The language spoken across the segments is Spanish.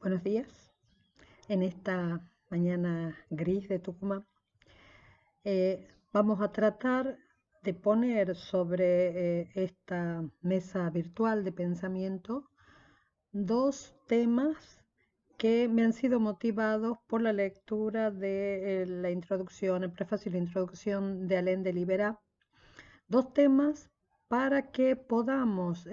Buenos días. En esta mañana gris de Tucumán, vamos a tratar de poner sobre esta mesa virtual de pensamiento dos temas que me han sido motivados por la lectura de la introducción, el prefacio y la introducción de Alain de Libera. Dos temas para que podamos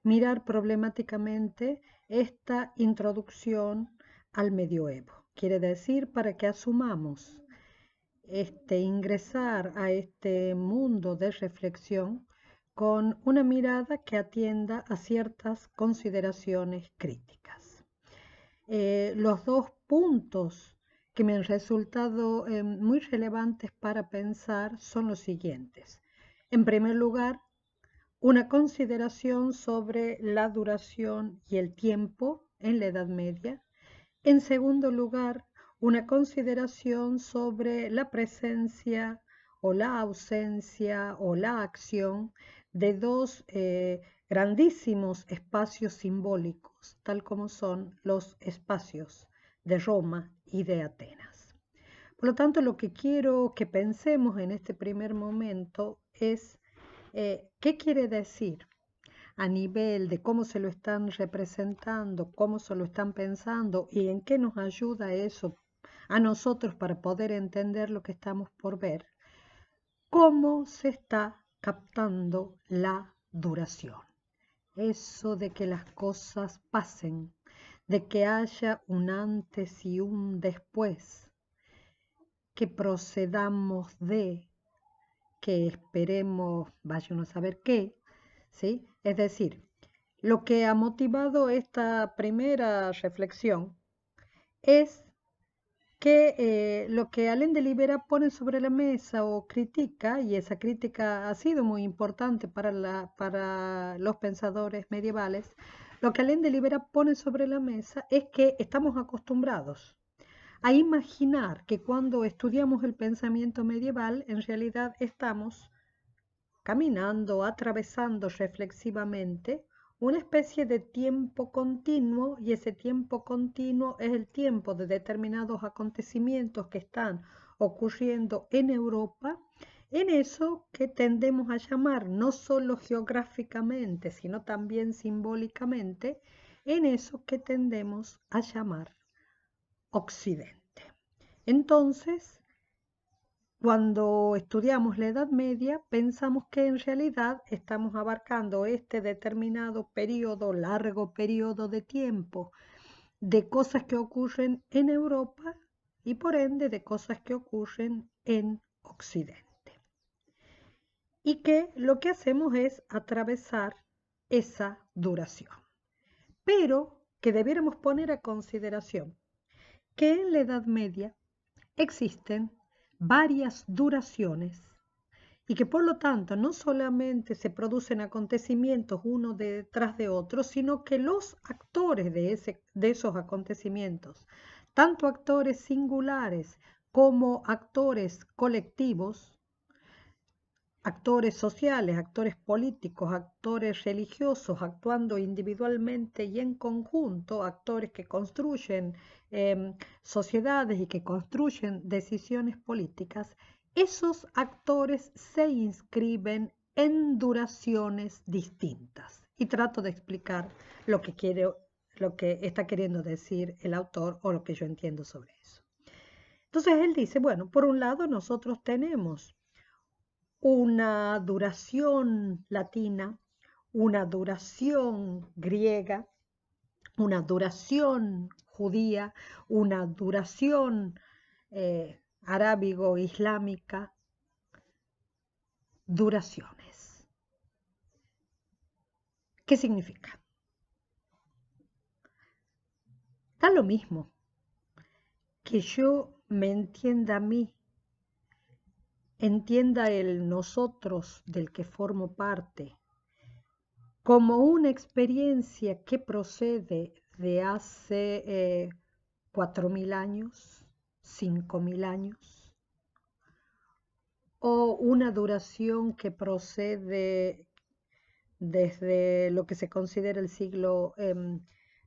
mirar problemáticamente esta introducción al medioevo. Quiere decir, para que asumamos ingresar a este mundo de reflexión con una mirada que atienda a ciertas consideraciones críticas. Los dos puntos que me han resultado muy relevantes para pensar son los siguientes. En primer lugar, una consideración sobre la duración y el tiempo en la Edad Media. En segundo lugar, una consideración sobre la presencia o la ausencia o la acción de dos grandísimos espacios simbólicos, tal como son los espacios de Roma y de Atenas. Por lo tanto, lo que quiero que pensemos en este primer momento es qué quiere decir a nivel de cómo se lo están representando, cómo se lo están pensando y en qué nos ayuda eso a nosotros para poder entender lo que estamos por ver, cómo se está captando la duración. Eso de que las cosas pasen, de que haya un antes y un después, que procedamos de, que esperemos, vaya uno a saber qué, ¿sí? Es decir, lo que ha motivado esta primera reflexión es que lo que Alain de Libera pone sobre la mesa o critica, y esa crítica ha sido muy importante para los pensadores medievales, lo que Alain de Libera pone sobre la mesa es que estamos acostumbrados a imaginar que cuando estudiamos el pensamiento medieval, en realidad estamos caminando, atravesando reflexivamente una especie de tiempo continuo, y ese tiempo continuo es el tiempo de determinados acontecimientos que están ocurriendo en Europa, en eso que tendemos a llamar no solo geográficamente, sino también simbólicamente, en eso que tendemos a llamar Occidente. Entonces, cuando estudiamos la Edad Media, pensamos que en realidad estamos abarcando este determinado periodo, largo periodo de tiempo, de cosas que ocurren en Europa y por ende de cosas que ocurren en Occidente. Y que lo que hacemos es atravesar esa duración. Pero que debiéramos poner a consideración que en la Edad Media existen varias duraciones y que por lo tanto no solamente se producen acontecimientos uno detrás de otro, sino que los actores de esos acontecimientos, tanto actores singulares como actores colectivos, actores sociales, actores políticos, actores religiosos, actuando individualmente y en conjunto, actores que construyen sociedades y que construyen decisiones políticas, esos actores se inscriben en duraciones distintas. Y trato de explicar lo que está queriendo decir el autor o lo que yo entiendo sobre eso. Entonces él dice, bueno, por un lado nosotros tenemos una duración latina, una duración griega, una duración judía, una duración arábigo-islámica, duraciones. ¿Qué significa? Da lo mismo que yo me entienda a mí, entienda el nosotros del que formo parte, como una experiencia que procede de hace 4.000 años, 5.000 años, o una duración que procede desde lo que se considera el siglo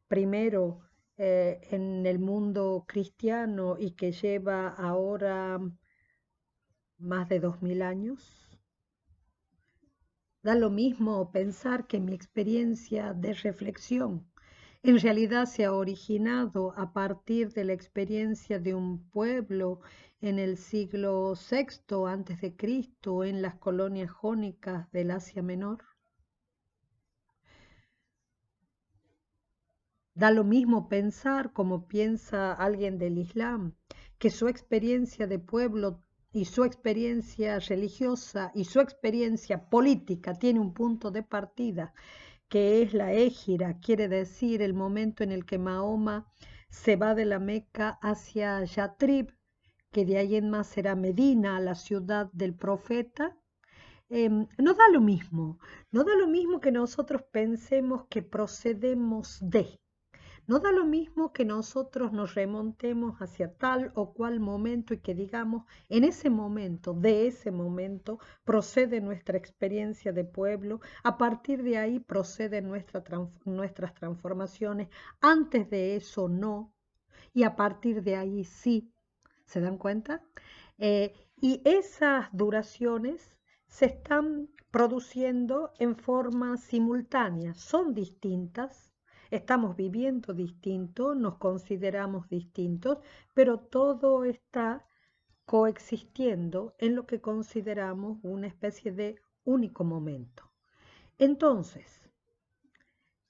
primero en el mundo cristiano y que lleva ahora más de 2000 años. Da lo mismo pensar que mi experiencia de reflexión en realidad se ha originado a partir de la experiencia de un pueblo en el siglo VI antes de Cristo en las colonias jónicas del Asia Menor. Da lo mismo pensar, como piensa alguien del Islam, que su experiencia de pueblo y su experiencia religiosa y su experiencia política tiene un punto de partida, que es la égira, quiere decir el momento en el que Mahoma se va de la Meca hacia Yatrib, que de ahí en más será Medina, la ciudad del profeta. No da lo mismo, no da lo mismo que nosotros pensemos que procedemos de. No da lo mismo que nosotros nos remontemos hacia tal o cual momento y que digamos, en ese momento, de ese momento, procede nuestra experiencia de pueblo, a partir de ahí proceden nuestras transformaciones, antes de eso no, y a partir de ahí sí. ¿Se dan cuenta? Y esas duraciones se están produciendo en forma simultánea, son distintas. Estamos viviendo distinto, nos consideramos distintos, pero todo está coexistiendo en lo que consideramos una especie de único momento. Entonces,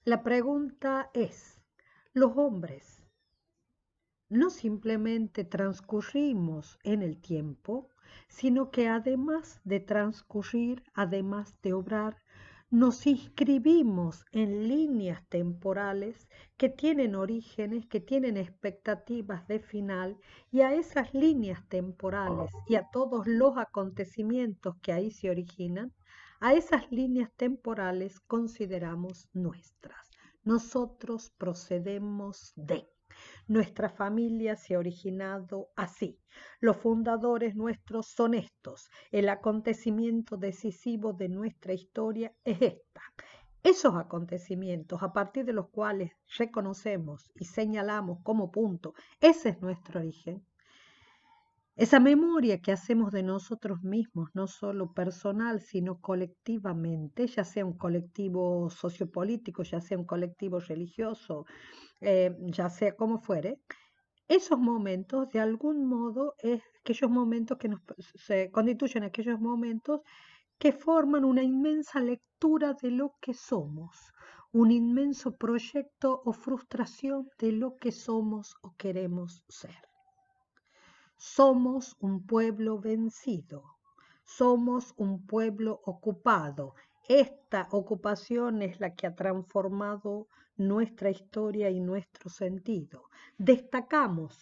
la pregunta es, ¿los hombres no simplemente transcurrimos en el tiempo, sino que además de transcurrir, además de obrar, nos inscribimos en líneas temporales que tienen orígenes, que tienen expectativas de final, y a esas líneas temporales y a todos los acontecimientos que ahí se originan, a esas líneas temporales consideramos nuestras. Nosotros procedemos de. Nuestra familia se ha originado así. Los fundadores nuestros son estos. El acontecimiento decisivo de nuestra historia es esta. Esos acontecimientos a partir de los cuales reconocemos y señalamos como punto, ese es nuestro origen. Esa memoria que hacemos de nosotros mismos, no solo personal, sino colectivamente, ya sea un colectivo sociopolítico, ya sea un colectivo religioso, ya sea como fuere, esos momentos, de algún modo, es aquellos momentos que se constituyen aquellos momentos que forman una inmensa lectura de lo que somos, un inmenso proyecto o frustración de lo que somos o queremos ser. Somos un pueblo vencido, somos un pueblo ocupado. Esta ocupación es la que ha transformado nuestra historia y nuestro sentido. Destacamos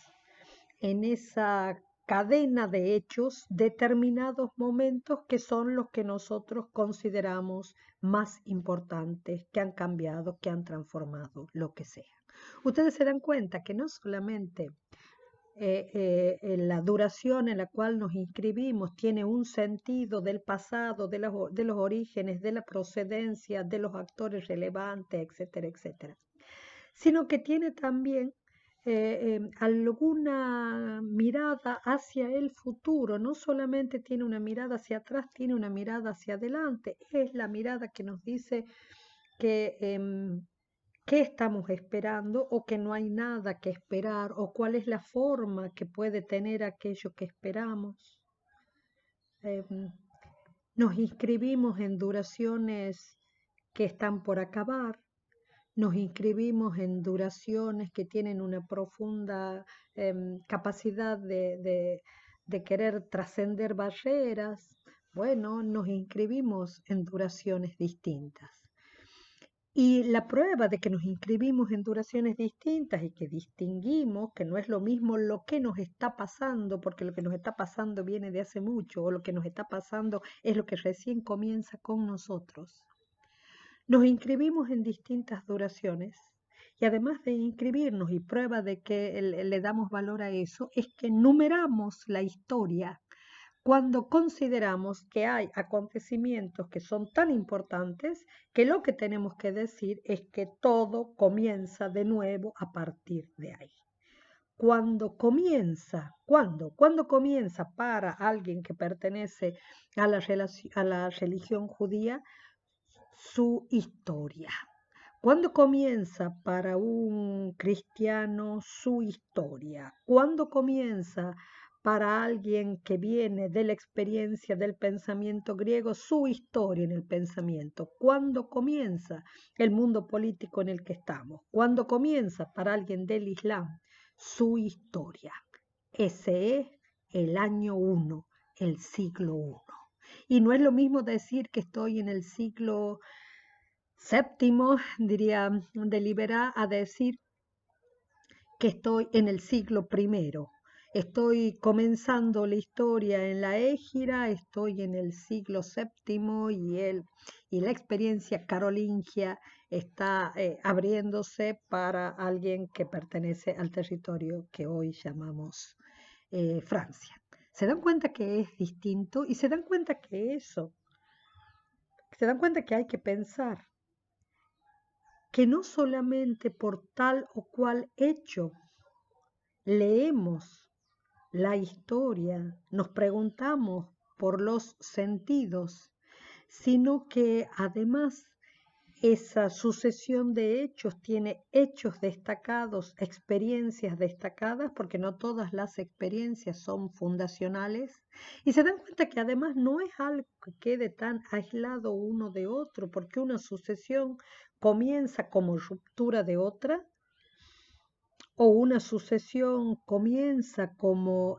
en esa cadena de hechos determinados momentos que son los que nosotros consideramos más importantes, que han cambiado, que han transformado, lo que sea. Ustedes se dan cuenta que no solamente la duración en la cual nos inscribimos tiene un sentido del pasado, de los orígenes, de la procedencia, de los actores relevantes, etcétera, etcétera, sino que tiene también alguna mirada hacia el futuro, no solamente tiene una mirada hacia atrás, tiene una mirada hacia adelante, es la mirada que nos dice que qué estamos esperando o que no hay nada que esperar o cuál es la forma que puede tener aquello que esperamos. Nos inscribimos en duraciones que están por acabar, nos inscribimos en duraciones que tienen una profunda capacidad de querer trascender barreras. Bueno, nos inscribimos en duraciones distintas. Y la prueba de que nos inscribimos en duraciones distintas y que distinguimos que no es lo mismo lo que nos está pasando, porque lo que nos está pasando viene de hace mucho, o lo que nos está pasando es lo que recién comienza con nosotros. Nos inscribimos en distintas duraciones y además de inscribirnos y prueba de que le damos valor a eso, es que numeramos la historia cuando consideramos que hay acontecimientos que son tan importantes que lo que tenemos que decir es que todo comienza de nuevo a partir de ahí. Cuando comienza para alguien que pertenece a la religión judía su historia. ¿Cuándo comienza para un cristiano su historia? ¿Cuándo comienza para alguien que viene de la experiencia del pensamiento griego su historia en el pensamiento? ¿Cuándo comienza el mundo político en el que estamos? ¿Cuándo comienza para alguien del Islam su historia? Ese es el año 1, el siglo 1. Y no es lo mismo decir que estoy en el siglo séptimo, diría Deliberá, a decir que estoy en el siglo primero. Estoy comenzando la historia en la Égira, estoy en el siglo séptimo y la experiencia carolingia está abriéndose para alguien que pertenece al territorio que hoy llamamos Francia. Se dan cuenta que es distinto y se dan cuenta que hay que pensar que no solamente por tal o cual hecho leemos la historia, nos preguntamos por los sentidos, sino que además esa sucesión de hechos tiene hechos destacados, experiencias destacadas, porque no todas las experiencias son fundacionales, y se dan cuenta que además no es algo que quede tan aislado uno de otro, porque una sucesión comienza como ruptura de otra, o una sucesión comienza como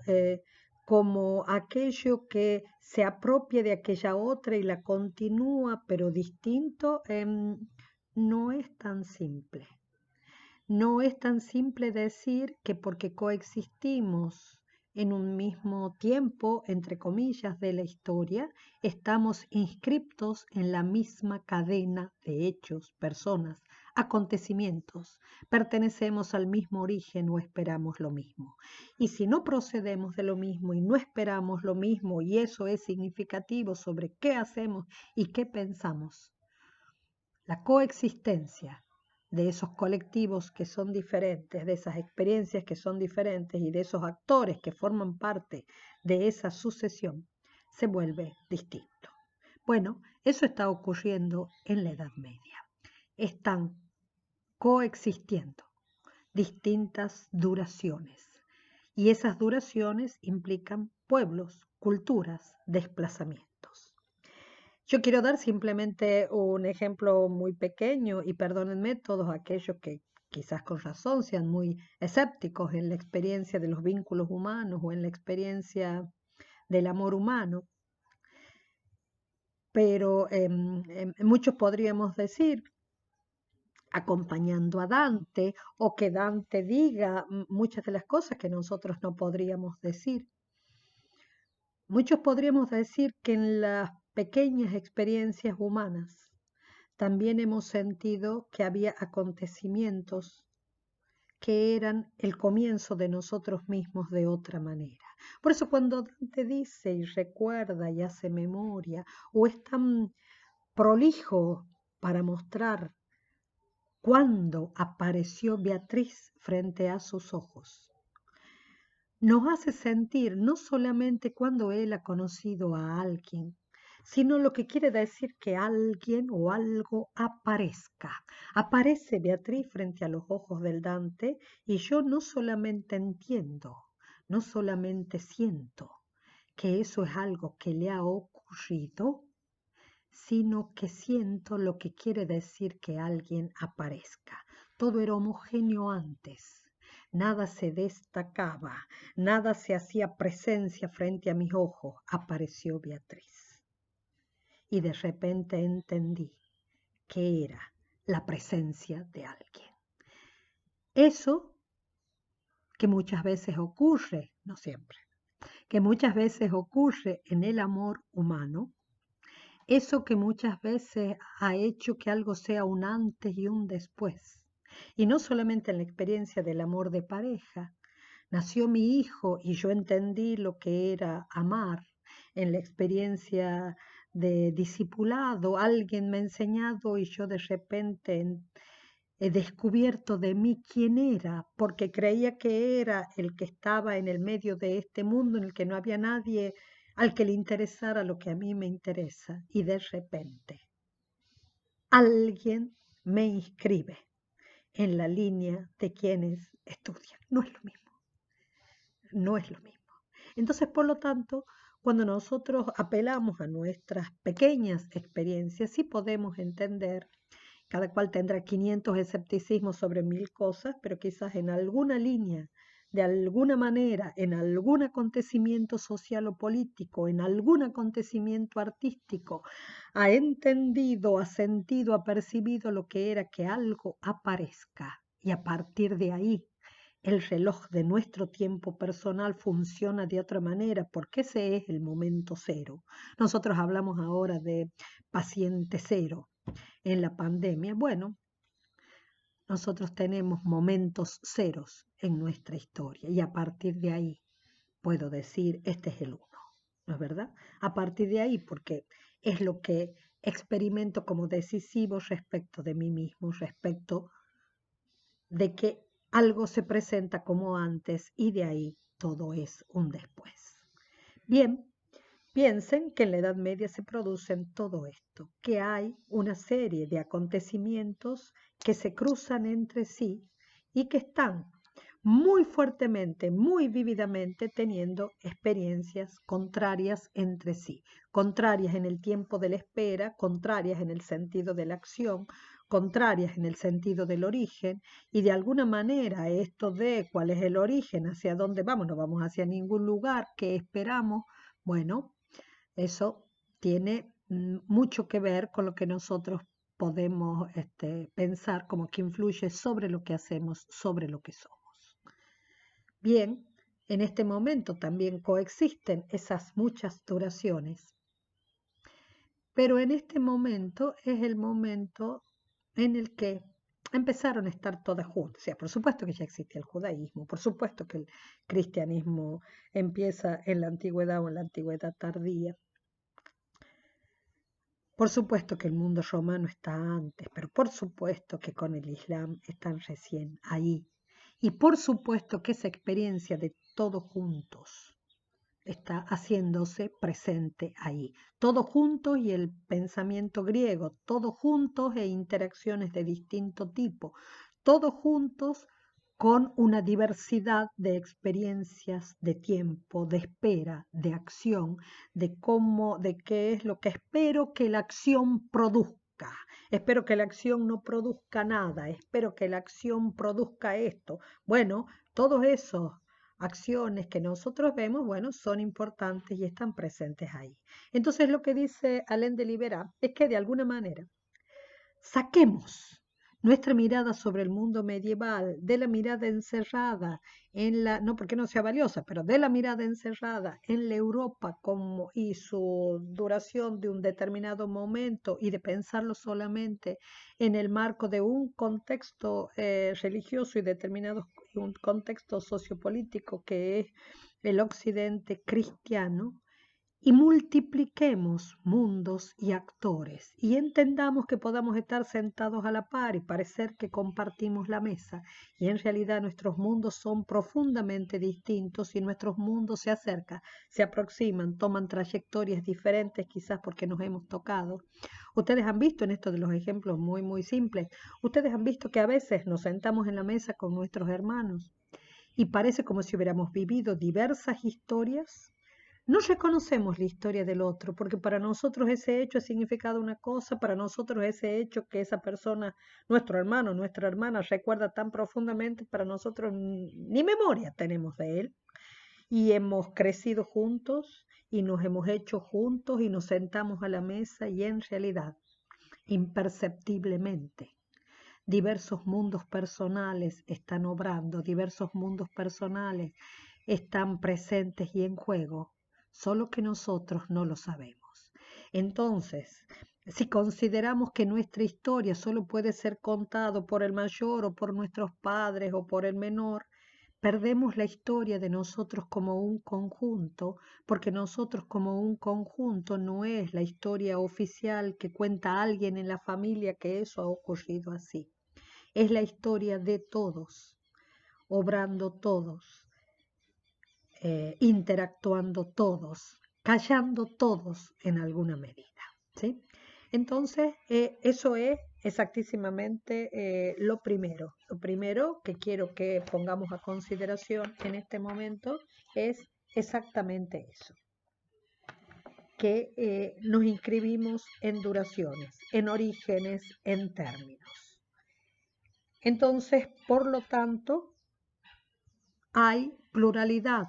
aquello que se apropia de aquella otra y la continúa, pero distinto, no es tan simple. No es tan simple decir que porque coexistimos en un mismo tiempo, entre comillas, de la historia, estamos inscriptos en la misma cadena de hechos, personas, acontecimientos, pertenecemos al mismo origen o esperamos lo mismo. Y si no procedemos de lo mismo y no esperamos lo mismo, y eso es significativo sobre qué hacemos y qué pensamos, la coexistencia de esos colectivos que son diferentes, de esas experiencias que son diferentes y de esos actores que forman parte de esa sucesión, se vuelve distinto. Bueno, eso está ocurriendo en la Edad Media. Están coexistiendo distintas duraciones y esas duraciones implican pueblos, culturas, desplazamientos. Yo quiero dar simplemente un ejemplo muy pequeño y perdónenme todos aquellos que quizás con razón sean muy escépticos en la experiencia de los vínculos humanos o en la experiencia del amor humano, pero muchos podríamos decir, acompañando a Dante, o que Dante diga muchas de las cosas que nosotros no podríamos decir. Muchos podríamos decir que en las pequeñas experiencias humanas también hemos sentido que había acontecimientos que eran el comienzo de nosotros mismos de otra manera. Por eso cuando Dante dice y recuerda y hace memoria, o es tan prolijo para mostrar cuándo apareció Beatriz frente a sus ojos, nos hace sentir no solamente cuando él ha conocido a alguien, sino lo que quiere decir que alguien o algo aparezca. Aparece Beatriz frente a los ojos del Dante y yo no solamente entiendo, no solamente siento que eso es algo que le ha ocurrido, sino que siento lo que quiere decir que alguien aparezca. Todo era homogéneo antes. Nada se destacaba, nada se hacía presencia frente a mis ojos. Apareció Beatriz. Y de repente entendí que era la presencia de alguien. Eso que muchas veces ocurre, no siempre, que muchas veces ocurre en el amor humano, eso que muchas veces ha hecho que algo sea un antes y un después. Y no solamente en la experiencia del amor de pareja. Nació mi hijo y yo entendí lo que era amar. en la experiencia de discipulado, alguien me ha enseñado y yo de repente he descubierto de mí quién era, porque creía que era el que estaba en el medio de este mundo en el que no había nadie al que le interesara lo que a mí me interesa. Y de repente alguien me inscribe en la línea de quienes estudian. No es lo mismo, no es lo mismo. Entonces, por lo tanto, cuando nosotros apelamos a nuestras pequeñas experiencias, sí podemos entender. Cada cual tendrá 500 escepticismos sobre 1000 cosas, pero quizás en alguna línea, de alguna manera, en algún acontecimiento social o político, en algún acontecimiento artístico, ha entendido, ha sentido, ha percibido lo que era que algo aparezca. Y a partir de ahí, el reloj de nuestro tiempo personal funciona de otra manera, porque ese es el momento cero. Nosotros hablamos ahora de paciente cero en la pandemia. Bueno, nosotros tenemos momentos ceros en nuestra historia y a partir de ahí puedo decir, este es el uno, ¿no es verdad? A partir de ahí, porque es lo que experimento como decisivo respecto de mí mismo, respecto de que algo se presenta como antes y de ahí todo es un después. Bien, piensen que en la Edad Media se producen todo esto, que hay una serie de acontecimientos que se cruzan entre sí y que están muy fuertemente, muy vívidamente teniendo experiencias contrarias entre sí, contrarias en el tiempo de la espera, contrarias en el sentido de la acción, contrarias en el sentido del origen, y de alguna manera esto de cuál es el origen, hacia dónde vamos, no vamos hacia ningún lugar, qué esperamos, bueno, eso tiene mucho que ver con lo que nosotros podemos pensar como que influye sobre lo que hacemos, sobre lo que somos. Bien, en este momento también coexisten esas muchas duraciones, pero en este momento es el momento en el que empezaron a estar todas juntas. O sea, por supuesto que ya existía el judaísmo, por supuesto que el cristianismo empieza en la antigüedad o en la antigüedad tardía. Por supuesto que el mundo romano está antes, pero por supuesto que con el Islam están recién ahí. Y por supuesto que esa experiencia de todos juntos está haciéndose presente ahí. Todos juntos y el pensamiento griego, todos juntos e interacciones de distinto tipo, todos juntos con una diversidad de experiencias de tiempo, de espera, de acción, de cómo, de qué es lo que espero que la acción produzca. Espero que la acción no produzca nada, espero que la acción produzca esto. Bueno, todos esos acciones que nosotros vemos, bueno, son importantes y están presentes ahí. Entonces lo que dice Alain de Libera es que de alguna manera saquemos nuestra mirada sobre el mundo medieval, de la mirada encerrada en la, no porque no sea valiosa, pero de la mirada encerrada en la Europa como y su duración de un determinado momento y de pensarlo solamente en el marco de un contexto religioso y determinado, un contexto sociopolítico que es el occidente cristiano, y multipliquemos mundos y actores y entendamos que podamos estar sentados a la par y parecer que compartimos la mesa y en realidad nuestros mundos son profundamente distintos y nuestros mundos se acercan, se aproximan, toman trayectorias diferentes quizás porque nos hemos tocado. Ustedes han visto en esto de los ejemplos muy simples, ustedes han visto que a veces nos sentamos en la mesa con nuestros hermanos y parece como si hubiéramos vivido diversas historias. No reconocemos la historia del otro, porque para nosotros ese hecho ha significado una cosa, para nosotros ese hecho que esa persona, nuestro hermano, nuestra hermana, recuerda tan profundamente, para nosotros ni memoria tenemos de él. Y hemos crecido juntos y nos hemos hecho juntos y nos sentamos a la mesa y en realidad, imperceptiblemente, diversos mundos personales están obrando, diversos mundos personales están presentes y en juego, solo que nosotros no lo sabemos. Entonces, si consideramos que nuestra historia solo puede ser contado por el mayor o por nuestros padres o por el menor, perdemos la historia de nosotros como un conjunto, porque nosotros como un conjunto no es la historia oficial que cuenta alguien en la familia que eso ha ocurrido así. Es la historia de todos, obrando todos, interactuando todos, callando todos en alguna medida, ¿sí? Entonces, eso es exactísimamente lo primero. Lo primero que quiero que pongamos a consideración en este momento es exactamente eso, que nos inscribimos en duraciones, en orígenes, en términos. Entonces, por lo tanto, hay pluralidad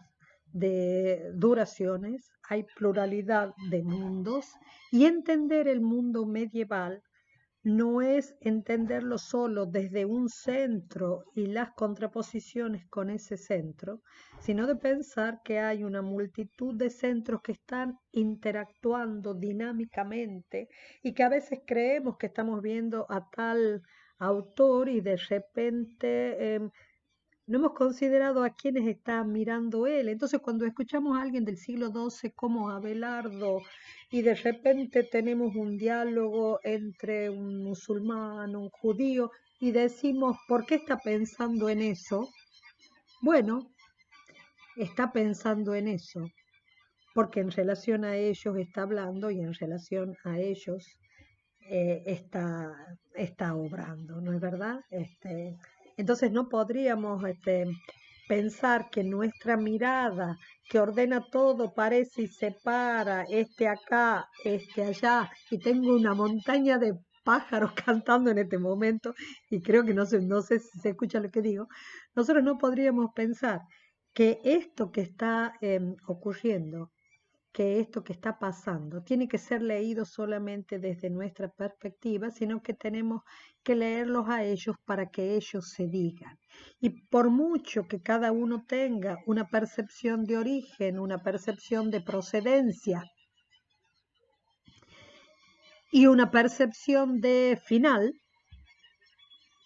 de duraciones, hay pluralidad de mundos, y entender el mundo medieval no es entenderlo solo desde un centro y las contraposiciones con ese centro, sino de pensar que hay una multitud de centros que están interactuando dinámicamente y que a veces creemos que estamos viendo a tal autor y de repente no hemos considerado a quienes está mirando él. Entonces, cuando escuchamos a alguien del siglo XII como Abelardo y de repente tenemos un diálogo entre un musulmán, un judío, y decimos, ¿por qué está pensando en eso? Bueno, está pensando en eso, porque en relación a ellos está hablando y en relación a ellos está obrando, ¿no es verdad? Entonces no podríamos pensar que nuestra mirada, que ordena todo, parece y separa, acá, allá, y tengo una montaña de pájaros cantando en este momento, y creo que no sé si se escucha lo que digo, nosotros no podríamos pensar que esto que está ocurriendo, que esto que está pasando tiene que ser leído solamente desde nuestra perspectiva, sino que tenemos que leerlos a ellos para que ellos se digan. Y por mucho que cada uno tenga una percepción de origen, una percepción de procedencia y una percepción de final,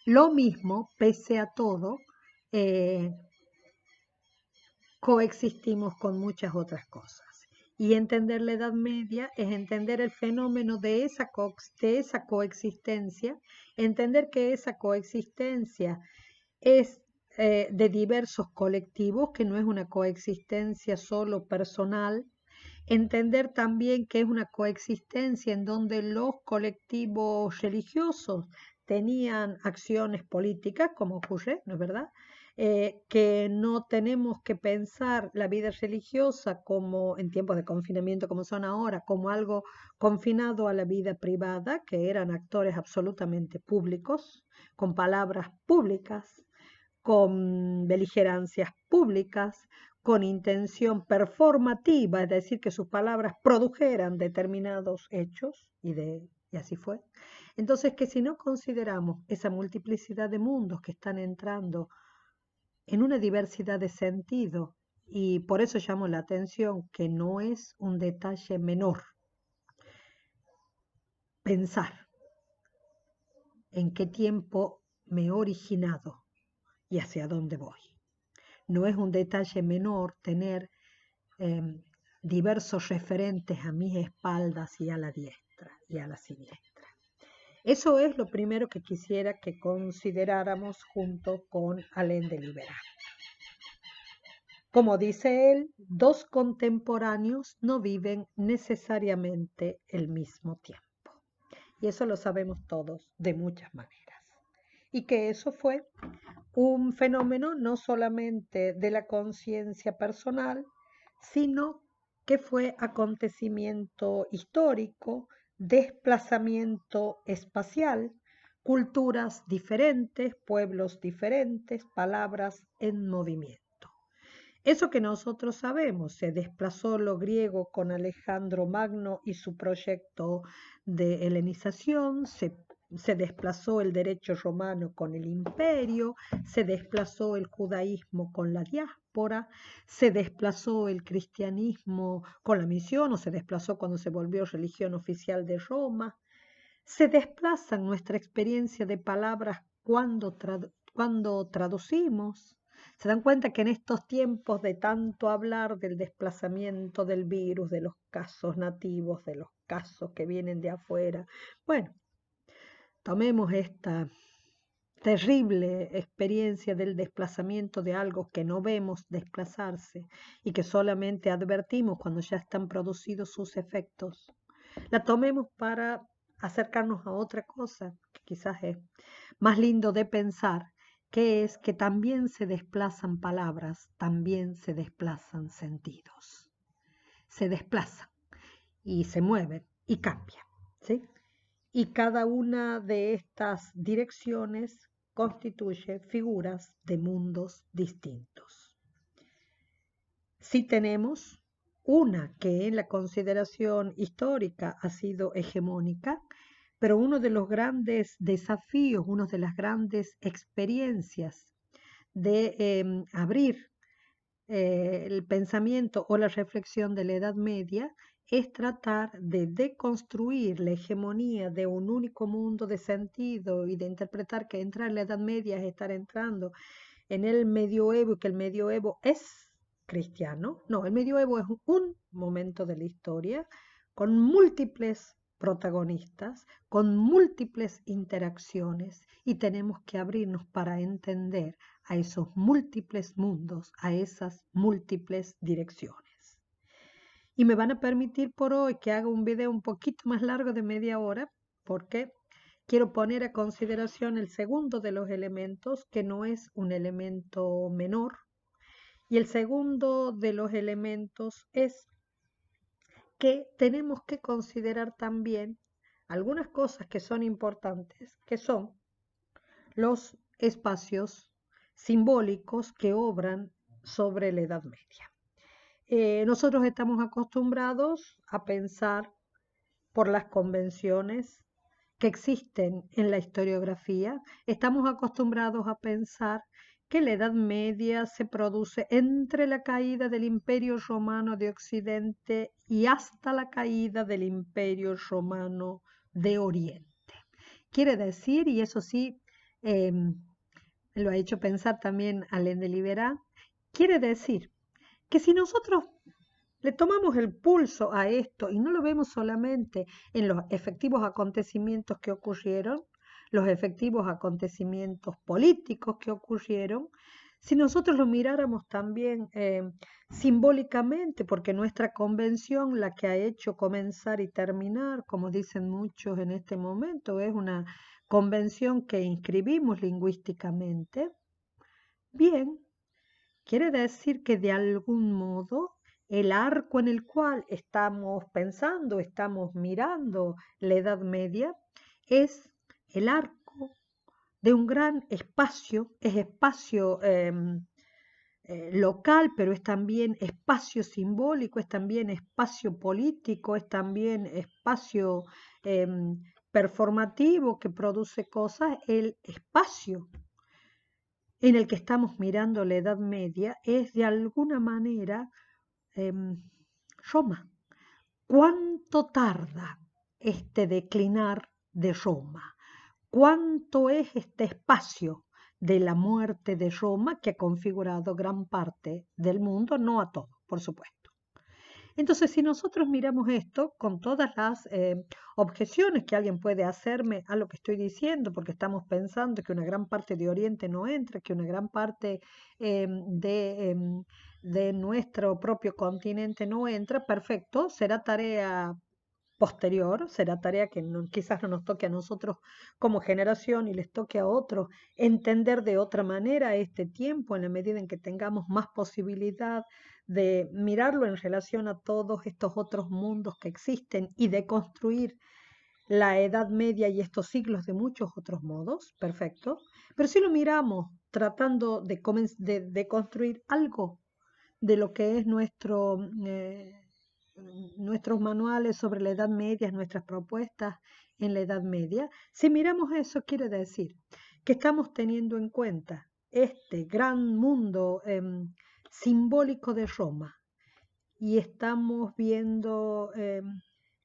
lo mismo, pese a todo, coexistimos con muchas otras cosas. Y entender la Edad Media es entender el fenómeno de esa coexistencia, entender que esa coexistencia es de diversos colectivos, que no es una coexistencia solo personal, entender también que es una coexistencia en donde los colectivos religiosos tenían acciones políticas, como ocurre, ¿no es verdad? Que no tenemos que pensar la vida religiosa como en tiempos de confinamiento como son ahora, como algo confinado a la vida privada, que eran actores absolutamente públicos, con palabras públicas, con beligerancias públicas, con intención performativa, es decir, que sus palabras produjeran determinados hechos, y así fue. Entonces, que si no consideramos esa multiplicidad de mundos que están entrando en una diversidad de sentido, y por eso llamo la atención que no es un detalle menor pensar en qué tiempo me he originado y hacia dónde voy. No es un detalle menor tener diversos referentes a mis espaldas y a la diestra y a la siniestra. Eso es lo primero que quisiera que consideráramos junto con Alain de Libera. Como dice él, dos contemporáneos no viven necesariamente el mismo tiempo. Y eso lo sabemos todos de muchas maneras. Y que eso fue un fenómeno no solamente de la conciencia personal, sino que fue acontecimiento histórico, desplazamiento espacial, culturas diferentes, pueblos diferentes, palabras en movimiento. Eso que nosotros sabemos, se desplazó lo griego con Alejandro Magno y su proyecto de helenización, se desplazó el derecho romano con el imperio, se desplazó el judaísmo con la diáspora, se desplazó el cristianismo con la misión o se desplazó cuando se volvió religión oficial de Roma, se desplaza en nuestra experiencia de palabras cuando traducimos, Se dan cuenta que en estos tiempos de tanto hablar del desplazamiento del virus, de los casos nativos, de los casos que vienen de afuera, bueno, tomemos esta terrible experiencia del desplazamiento de algo que no vemos desplazarse y que solamente advertimos cuando ya están producidos sus efectos. La tomemos para acercarnos a otra cosa que quizás es más lindo de pensar, que es que también se desplazan palabras, también se desplazan sentidos. Se desplazan y se mueven y cambian, ¿sí? Y cada una de estas direcciones constituye figuras de mundos distintos. Sí tenemos una que en la consideración histórica ha sido hegemónica, pero uno de los grandes desafíos, una de las grandes experiencias de abrir el pensamiento o la reflexión de la Edad Media es tratar de deconstruir la hegemonía de un único mundo de sentido y de interpretar que entrar en la Edad Media es estar entrando en el medioevo y que el medioevo es cristiano. No, el medioevo es un momento de la historia con múltiples protagonistas, con múltiples interacciones y tenemos que abrirnos para entender a esos múltiples mundos, a esas múltiples direcciones. Y me van a permitir por hoy que haga un video un poquito más largo de media hora, porque quiero poner a consideración el segundo de los elementos, que no es un elemento menor. Y el segundo de los elementos es que tenemos que considerar también algunas cosas que son importantes, que son los espacios simbólicos que obran sobre la Edad Media. Nosotros estamos acostumbrados a pensar por las convenciones que existen en la historiografía, estamos acostumbrados a pensar que la Edad Media se produce entre la caída del Imperio Romano de Occidente y hasta la caída del Imperio Romano de Oriente. Quiere decir, y eso sí, eh, lo ha hecho pensar también Alain de Libera, quiere decir que si nosotros le tomamos el pulso a esto y no lo vemos solamente en los efectivos acontecimientos que ocurrieron, los efectivos acontecimientos políticos que ocurrieron, si nosotros lo miráramos también simbólicamente, porque nuestra convención, la que ha hecho comenzar y terminar, como dicen muchos en este momento, es una convención que inscribimos lingüísticamente, bien, quiere decir que de algún modo el arco en el cual estamos pensando, estamos mirando la Edad Media, es el arco de un gran espacio, es espacio local, pero es también espacio simbólico, es también espacio político, es también espacio performativo que produce cosas. El espacio en el que estamos mirando la Edad Media es de alguna manera Roma. ¿Cuánto tarda este declinar de Roma? ¿Cuánto es este espacio de la muerte de Roma que ha configurado gran parte del mundo? No a todo, por supuesto. Entonces, si nosotros miramos esto con todas las objeciones que alguien puede hacerme a lo que estoy diciendo, porque estamos pensando que una gran parte de Oriente no entra, que una gran parte de nuestro propio continente no entra, perfecto, será tarea posterior, será tarea que quizás no nos toque a nosotros como generación y les toque a otros entender de otra manera este tiempo en la medida en que tengamos más posibilidad de mirarlo en relación a todos estos otros mundos que existen y de construir la Edad Media y estos siglos de muchos otros modos, perfecto. Pero si lo miramos tratando de construir algo de lo que es nuestros manuales sobre la Edad Media, nuestras propuestas en la Edad Media, si miramos eso, quiere decir que estamos teniendo en cuenta este gran mundo simbólico de Roma y estamos viendo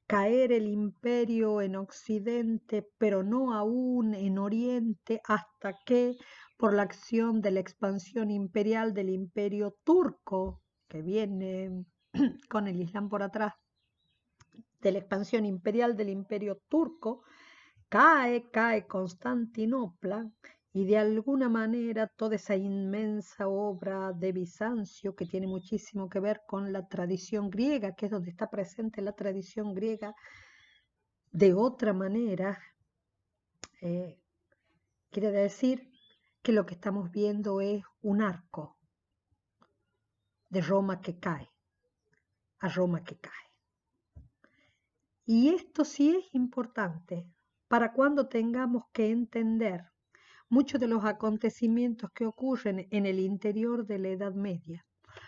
caer el imperio en Occidente, pero no aún en Oriente, hasta que por la acción de la expansión imperial del imperio turco, que viene con el Islam por atrás, de la expansión imperial del imperio turco, cae Constantinopla y de alguna manera toda esa inmensa obra de Bizancio que tiene muchísimo que ver con la tradición griega, que es donde está presente la tradición griega, de otra manera, quiere decir que lo que estamos viendo es un arco de Roma que cae, a Roma que cae. Y esto sí es importante para cuando tengamos que entender muchos de los acontecimientos que ocurren en el interior de la Edad Media,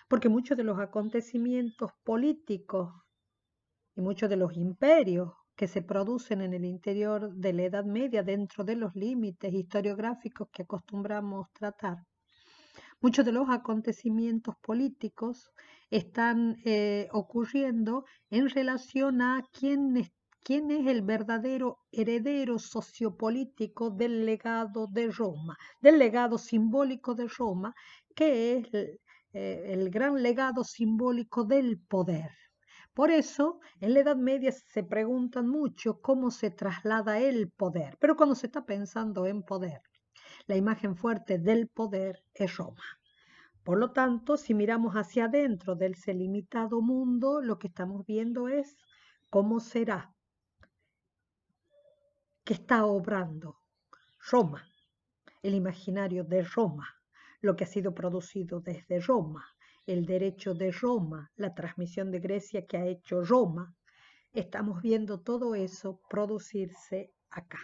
porque muchos de los acontecimientos políticos y muchos de los imperios que se producen en el interior de la Edad Media dentro de los límites historiográficos que acostumbramos tratar, muchos de los acontecimientos políticos están ocurriendo en relación a quién es el verdadero heredero sociopolítico del legado de Roma, del legado simbólico de Roma, que es el gran legado simbólico del poder. Por eso, en la Edad Media se preguntan mucho cómo se traslada el poder, pero cuando se está pensando en poder, la imagen fuerte del poder es Roma. Por lo tanto, si miramos hacia adentro de ese limitado mundo, lo que estamos viendo es cómo será que está obrando Roma, el imaginario de Roma, lo que ha sido producido desde Roma, el derecho de Roma, la transmisión de Grecia que ha hecho Roma. Estamos viendo todo eso producirse acá.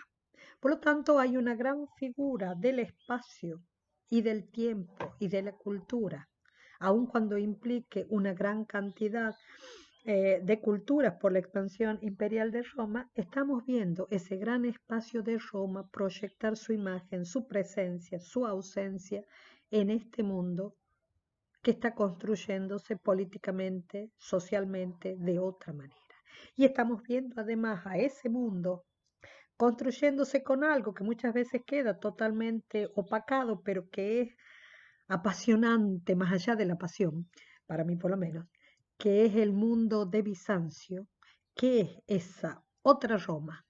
Por lo tanto, hay una gran figura del espacio y del tiempo y de la cultura, aun cuando implique una gran cantidad de culturas por la expansión imperial de Roma, estamos viendo ese gran espacio de Roma proyectar su imagen, su presencia, su ausencia en este mundo que está construyéndose políticamente, socialmente, de otra manera. Y estamos viendo además a ese mundo construyéndose con algo que muchas veces queda totalmente opacado, pero que es apasionante más allá de la pasión, para mí por lo menos, que es el mundo de Bizancio, que es esa otra Roma,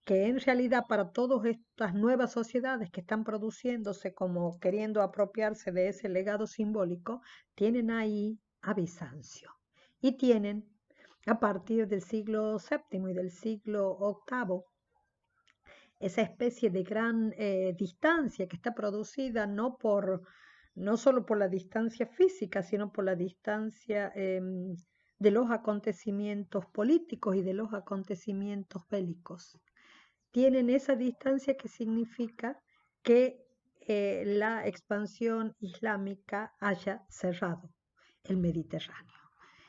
que en realidad para todas estas nuevas sociedades que están produciéndose como queriendo apropiarse de ese legado simbólico, tienen ahí a Bizancio y tienen a partir del siglo VII y del siglo VIII esa especie de gran distancia que está producida no solo por la distancia física, sino por la distancia de los acontecimientos políticos y de los acontecimientos bélicos. Tienen esa distancia que significa que la expansión islámica haya cerrado el Mediterráneo.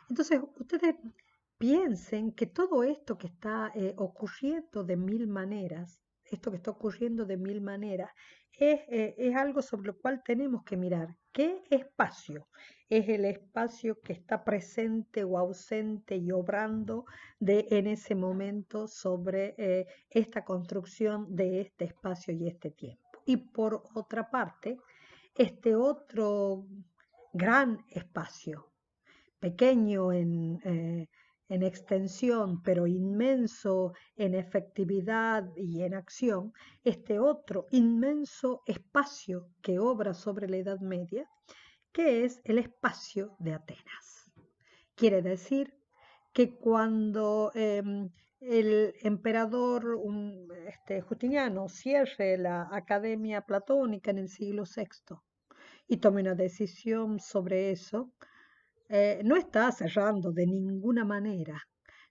Entonces, ustedes piensen que todo esto que está ocurriendo de mil maneras, es algo sobre lo cual tenemos que mirar. ¿Qué espacio es el espacio que está presente o ausente y obrando en ese momento sobre esta construcción de este espacio y este tiempo? Y por otra parte, este otro gran espacio, pequeño en extensión, pero inmenso en efectividad y en acción, este otro inmenso espacio que obra sobre la Edad Media, que es el espacio de Atenas. Quiere decir que cuando el emperador Justiniano cierre la Academia Platónica en el siglo VI y tome una decisión sobre eso, no está cerrando de ninguna manera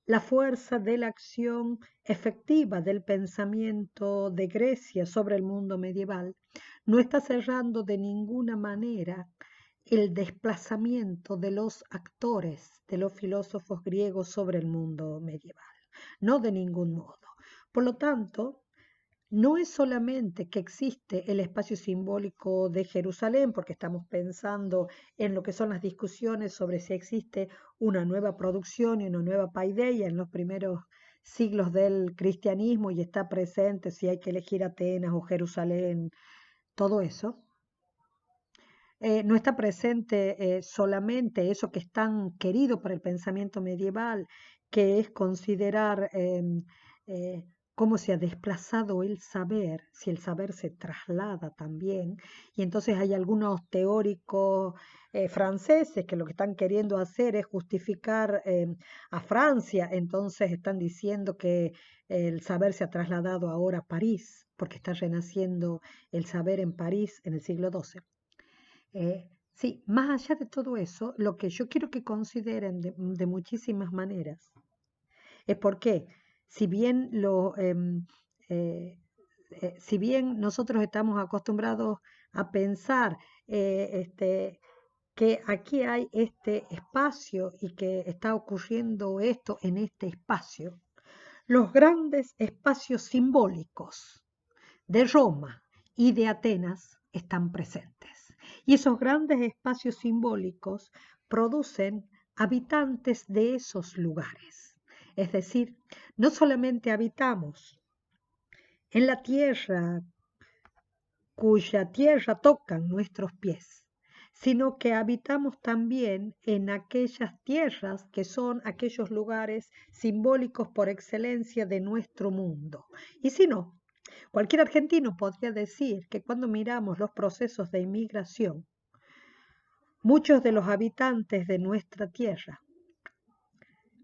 la fuerza de la acción efectiva del pensamiento de Grecia sobre el mundo medieval, no está cerrando de ninguna manera el desplazamiento de los actores, de los filósofos griegos sobre el mundo medieval, no de ningún modo. Por lo tanto, no es solamente que existe el espacio simbólico de Jerusalén, porque estamos pensando en lo que son las discusiones sobre si existe una nueva producción y una nueva paideia en los primeros siglos del cristianismo y está presente si hay que elegir Atenas o Jerusalén, todo eso, no está presente solamente eso que es tan querido para el pensamiento medieval, que es considerar cómo se ha desplazado el saber, si el saber se traslada también. Y entonces hay algunos teóricos franceses que lo que están queriendo hacer es justificar a Francia, entonces están diciendo que el saber se ha trasladado ahora a París, porque está renaciendo el saber en París en el siglo XII. Sí, más allá de todo eso, lo que yo quiero que consideren de muchísimas maneras es porque si bien si bien nosotros estamos acostumbrados a pensar que aquí hay este espacio y que está ocurriendo esto en este espacio, los grandes espacios simbólicos de Roma y de Atenas están presentes. Y esos grandes espacios simbólicos producen habitantes de esos lugares. Es decir, no solamente habitamos en la tierra cuya tierra tocan nuestros pies, sino que habitamos también en aquellas tierras que son aquellos lugares simbólicos por excelencia de nuestro mundo. Y si no, cualquier argentino podría decir que cuando miramos los procesos de inmigración, muchos de los habitantes de nuestra tierra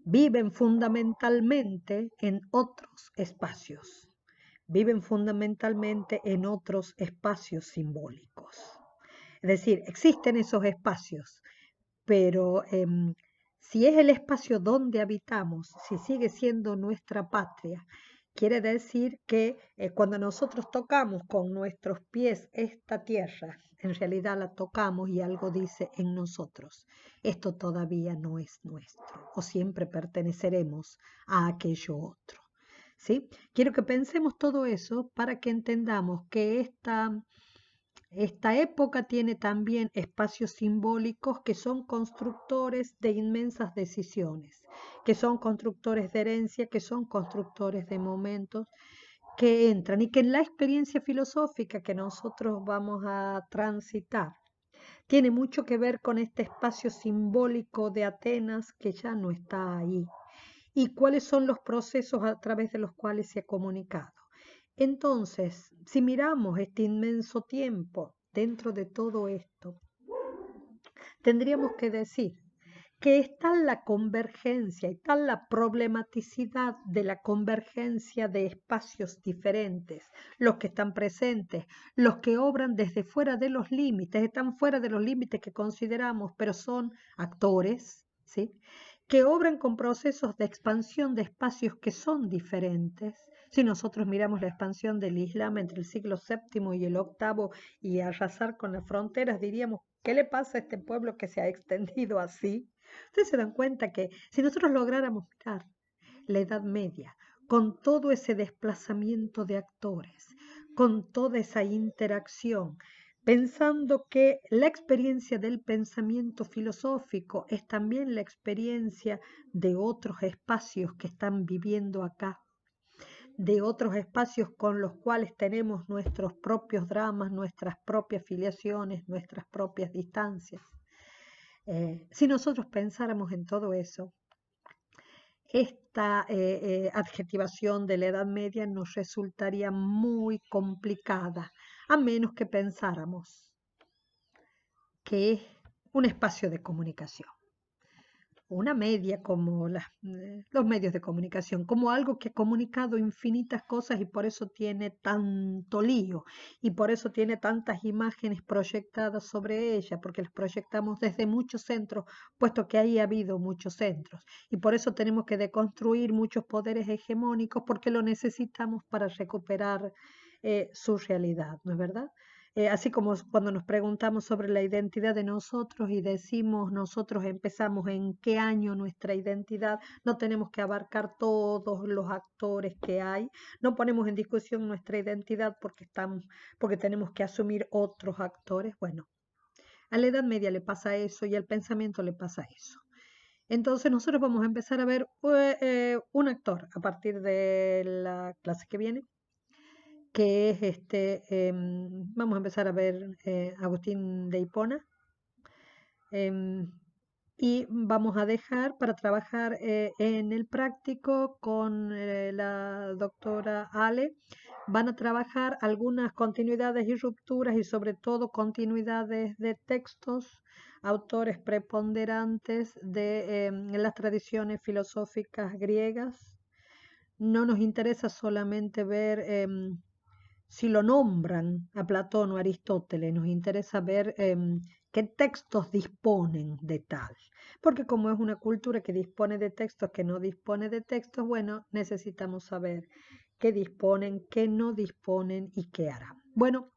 viven fundamentalmente en otros espacios, viven fundamentalmente en otros espacios simbólicos. Es decir, existen esos espacios, pero si es el espacio donde habitamos, si sigue siendo nuestra patria, quiere decir que cuando nosotros tocamos con nuestros pies esta tierra, en realidad la tocamos y algo dice en nosotros. Esto todavía no es nuestro, o siempre perteneceremos a aquello otro. ¿Sí? Quiero que pensemos todo eso para que entendamos que esta época tiene también espacios simbólicos que son constructores de inmensas decisiones, que son constructores de herencia, que son constructores de momentos que entran y que en la experiencia filosófica que nosotros vamos a transitar tiene mucho que ver con este espacio simbólico de Atenas que ya no está ahí y cuáles son los procesos a través de los cuales se ha comunicado. Entonces, si miramos este inmenso tiempo dentro de todo esto, tendríamos que decir que está la convergencia y tal la problematicidad de la convergencia de espacios diferentes, los que están presentes, los que obran desde fuera de los límites, están fuera de los límites que consideramos, pero son actores, ¿sí? Que obran con procesos de expansión de espacios que son diferentes. Si nosotros miramos la expansión del Islam entre el siglo VII y el VIII y arrasar con las fronteras, diríamos, ¿qué le pasa a este pueblo que se ha extendido así? Ustedes se dan cuenta que si nosotros lográramos mirar la Edad Media con todo ese desplazamiento de actores, con toda esa interacción, pensando que la experiencia del pensamiento filosófico es también la experiencia de otros espacios que están viviendo acá, de otros espacios con los cuales tenemos nuestros propios dramas, nuestras propias filiaciones, nuestras propias distancias. Si nosotros pensáramos en todo eso, esta adjetivación de la Edad Media nos resultaría muy complicada, a menos que pensáramos que es un espacio de comunicación. Una media como los medios de comunicación, como algo que ha comunicado infinitas cosas y por eso tiene tanto lío y por eso tiene tantas imágenes proyectadas sobre ella, porque las proyectamos desde muchos centros, puesto que ahí ha habido muchos centros y por eso tenemos que deconstruir muchos poderes hegemónicos porque lo necesitamos para recuperar su realidad, ¿no es verdad? Así como cuando nos preguntamos sobre la identidad de nosotros y decimos nosotros empezamos en qué año nuestra identidad, no tenemos que abarcar todos los actores que hay, no ponemos en discusión nuestra identidad porque tenemos que asumir otros actores. Bueno, a la Edad Media le pasa eso y al pensamiento le pasa eso. Entonces nosotros vamos a empezar a ver un actor a partir de la clase que viene que es vamos a empezar a ver Agustín de Hipona. Y vamos a dejar para trabajar en el práctico con la doctora Ale. Van a trabajar algunas continuidades y rupturas y sobre todo continuidades de textos, autores preponderantes de las tradiciones filosóficas griegas. No nos interesa solamente ver si lo nombran a Platón o Aristóteles, nos interesa ver qué textos disponen de tal. Porque como es una cultura que dispone de textos, que no dispone de textos, bueno, necesitamos saber qué disponen, qué no disponen y qué harán. Bueno,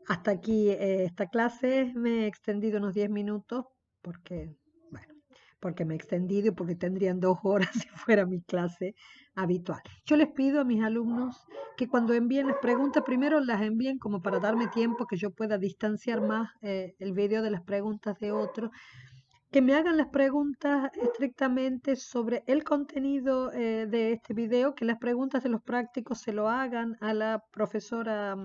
hasta aquí esta clase. Me he extendido unos 10 minutos porque, bueno, porque me he extendido y porque tendrían 2 horas si fuera mi clase habitual. Yo les pido a mis alumnos que cuando envíen las preguntas, primero las envíen como para darme tiempo que yo pueda distanciar más el video de las preguntas de otros, que me hagan las preguntas estrictamente sobre el contenido de este video, que las preguntas de los prácticos se lo hagan a la profesora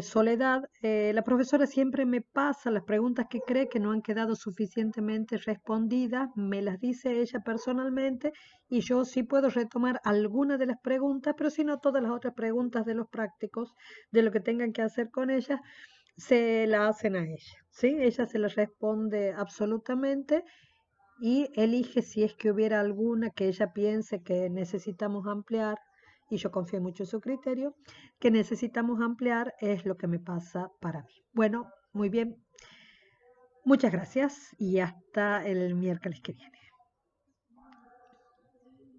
Soledad. La profesora siempre me pasa las preguntas que cree que no han quedado suficientemente respondidas, me las dice ella personalmente y yo sí puedo retomar algunas de las preguntas, pero si no todas las otras preguntas de los prácticos, de lo que tengan que hacer con ellas, se la hacen a ella, ¿sí? Ella se las responde absolutamente y elige si es que hubiera alguna que ella piense que necesitamos ampliar, y yo confío mucho en su criterio, que necesitamos ampliar, es lo que me pasa para mí. Bueno, muy bien, muchas gracias y hasta el miércoles que viene.